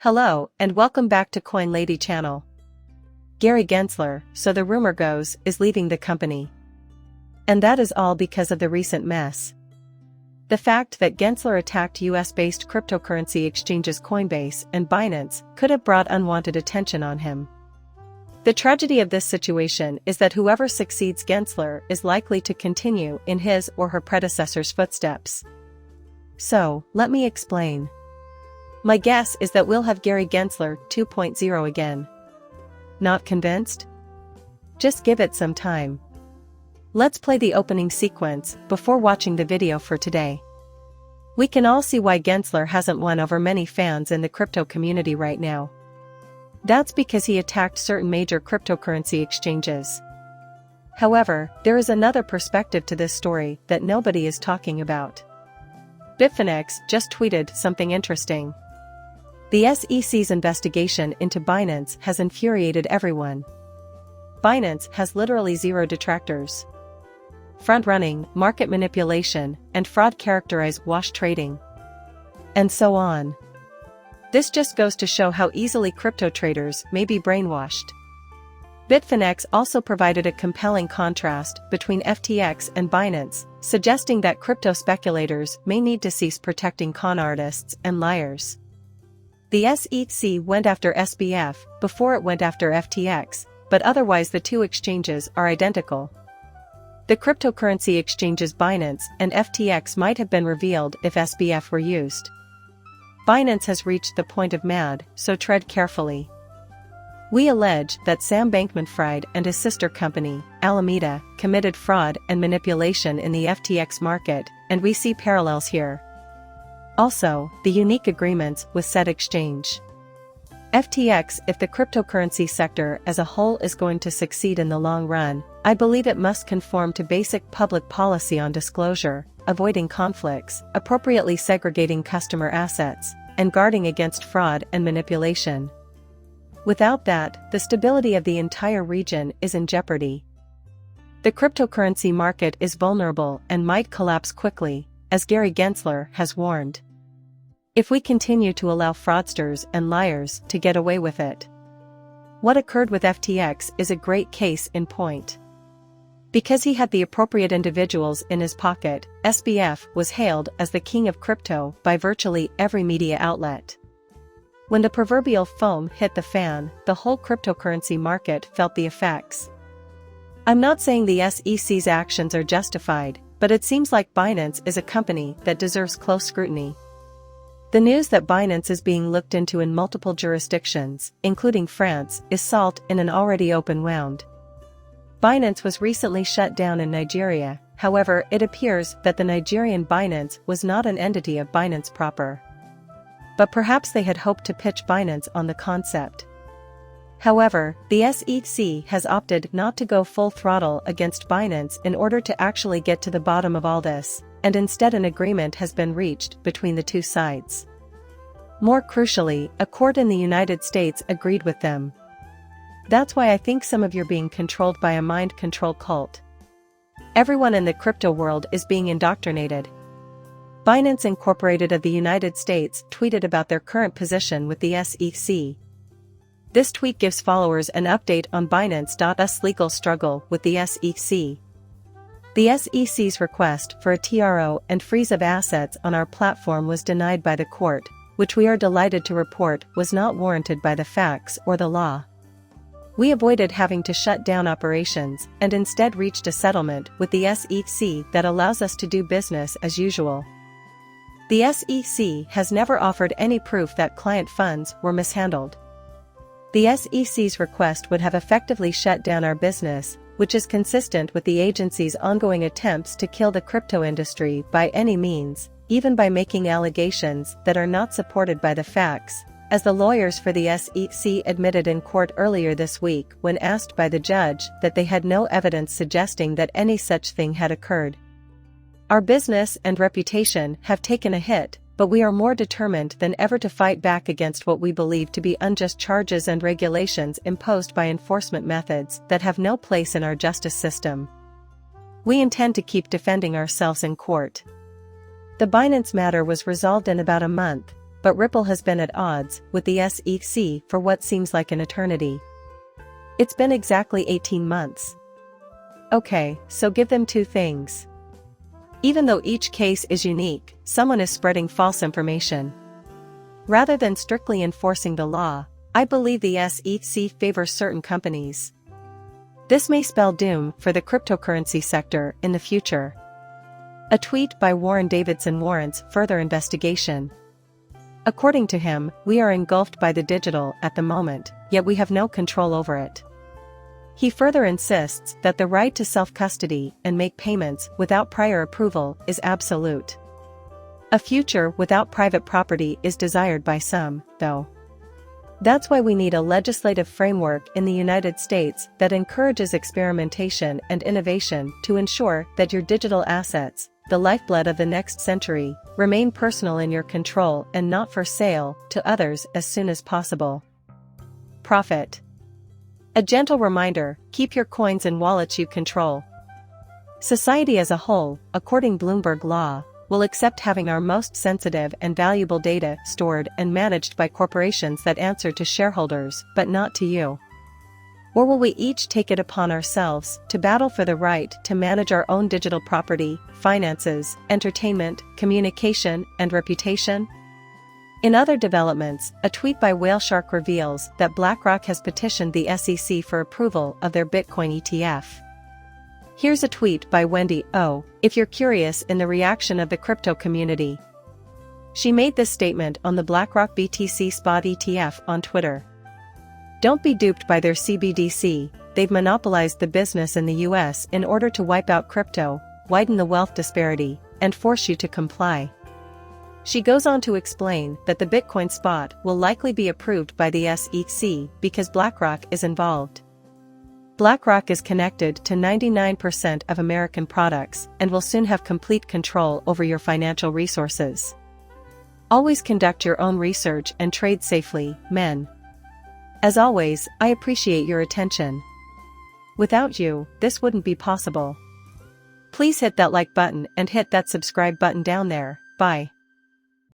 Hello, and welcome back to Coin Lady channel. Gary Gensler, so the rumor goes, is leaving the company. And that is all because of the recent mess. The fact that Gensler attacked US-based cryptocurrency exchanges Coinbase and Binance could have brought unwanted attention on him. The tragedy of this situation is that whoever succeeds Gensler is likely to continue in his or her predecessor's footsteps. So, let me explain. My guess is that we'll have Gary Gensler 2.0 again. Not convinced? Just give it some time. Let's play the opening sequence before watching the video for today. We can all see why Gensler hasn't won over many fans in the crypto community right now. That's because he attacked certain major cryptocurrency exchanges. However, there is another perspective to this story that nobody is talking about. Bitfinex just tweeted something interesting. The SEC's investigation into Binance has infuriated everyone. Binance has literally zero detractors. Front-running, market manipulation, and fraud characterize wash trading. And so on. This just goes to show how easily crypto traders may be brainwashed. Bitfinex also provided a compelling contrast between FTX and Binance, suggesting that crypto speculators may need to cease protecting con artists and liars. The SEC went after SBF before it went after FTX, but otherwise the two exchanges are identical. The cryptocurrency exchanges Binance and FTX might have been revealed if SBF were used. Binance has reached the point of mad, so tread carefully. We allege that Sam Bankman-Fried and his sister company, Alameda, committed fraud and manipulation in the FTX market, and we see parallels here. Also, the unique agreements with said exchange. FTX. If the cryptocurrency sector as a whole is going to succeed in the long run, I believe it must conform to basic public policy on disclosure, avoiding conflicts, appropriately segregating customer assets, and guarding against fraud and manipulation. Without that, the stability of the entire region is in jeopardy. The cryptocurrency market is vulnerable and might collapse quickly, as Gary Gensler has warned. If we continue to allow fraudsters and liars to get away with it. What occurred with FTX is a great case in point. Because he had the appropriate individuals in his pocket, SBF was hailed as the king of crypto by virtually every media outlet. When the proverbial foam hit the fan, the whole cryptocurrency market felt the effects. I'm not saying the SEC's actions are justified, but it seems like Binance is a company that deserves close scrutiny. The news that Binance is being looked into in multiple jurisdictions, including France, is salt in an already open wound. Binance was recently shut down in Nigeria, however, it appears that the Nigerian Binance was not an entity of Binance proper. But perhaps they had hoped to pitch Binance on the concept. However, the SEC has opted not to go full throttle against Binance in order to actually get to the bottom of all this, and instead an agreement has been reached between the two sides. More crucially, a court in the United States agreed with them. That's why I think some of you are being controlled by a mind control cult. Everyone in the crypto world is being indoctrinated. Binance Incorporated of the United States tweeted about their current position with the SEC. This tweet gives followers an update on Binance.us legal struggle with the SEC. The SEC's request for a TRO and freeze of assets on our platform was denied by the court, which we are delighted to report was not warranted by the facts or the law. We avoided having to shut down operations and instead reached a settlement with the SEC that allows us to do business as usual. The SEC has never offered any proof that client funds were mishandled. The SEC's request would have effectively shut down our business, which is consistent with the agency's ongoing attempts to kill the crypto industry by any means, even by making allegations that are not supported by the facts, as the lawyers for the SEC admitted in court earlier this week when asked by the judge that they had no evidence suggesting that any such thing had occurred. Our business and reputation have taken a hit, but we are more determined than ever to fight back against what we believe to be unjust charges and regulations imposed by enforcement methods that have no place in our justice system. We intend to keep defending ourselves in court. The Binance matter was resolved in about a month, but Ripple has been at odds with the SEC for what seems like an eternity. It's been exactly 18 months. Okay, so give them two things. Even though each case is unique, someone is spreading false information. Rather than strictly enforcing the law, I believe the SEC favors certain companies. This may spell doom for the cryptocurrency sector in the future. A tweet by Warren Davidson warrants further investigation. According to him, we are engulfed by the digital at the moment, yet we have no control over it. He further insists that the right to self-custody and make payments without prior approval is absolute. A future without private property is desired by some, though. That's why we need a legislative framework in the United States that encourages experimentation and innovation to ensure that your digital assets, the lifeblood of the next century, remain personal in your control and not for sale to others as soon as possible. Profit. A gentle reminder, keep your coins in wallets you control. Society as a whole, according Bloomberg law, will accept having our most sensitive and valuable data stored and managed by corporations that answer to shareholders, but not to you. Or will we each take it upon ourselves to battle for the right to manage our own digital property, finances, entertainment, communication, and reputation? In other developments, a tweet by Whaleshark reveals that BlackRock has petitioned the SEC for approval of their Bitcoin ETF. Here's a tweet by Wendy O, if you're curious in the reaction of the crypto community. She made this statement on the BlackRock BTC Spot ETF on Twitter. Don't be duped by their CBDC, they've monopolized the business in the US in order to wipe out crypto, widen the wealth disparity, and force you to comply. She goes on to explain that the Bitcoin spot will likely be approved by the SEC because BlackRock is involved. BlackRock is connected to 99% of American products and will soon have complete control over your financial resources. Always conduct your own research and trade safely, men. As always, I appreciate your attention. Without you, this wouldn't be possible. Please hit that like button and hit that subscribe button down there. Bye.